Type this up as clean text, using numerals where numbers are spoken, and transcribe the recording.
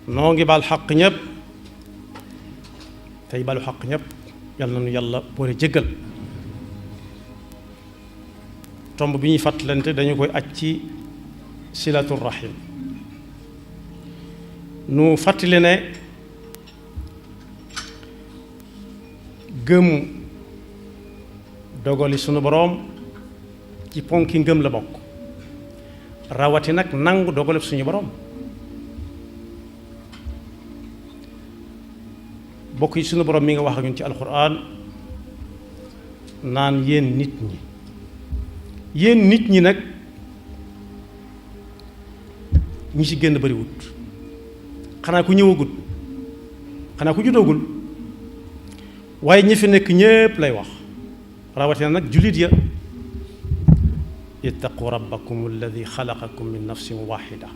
noo ngi baal xaq ñëpp tey balu xaq ñëpp yal na nu yàlla boole jéggal. tomb bi ñuy fàttalante dañu koy aj ci silatu rahim. nu fàttali ne gëm dogali sunu boroom ci ponki ngëm la bokk, rawati nag nangu dogaleb suñu boroom. bokk yi sunu boroom mi nga wax ak ñun ci alxuraan naan yéen nit ñi nag ñi ci génn bariwut, xanaa ku ñëwagut, xanaa ku judoogul, waaye ñi fi nekk ñépp lay wax, rawatina nag jullit ya. ittaqu rabbakum alladi xalaqakum min nafsin waxida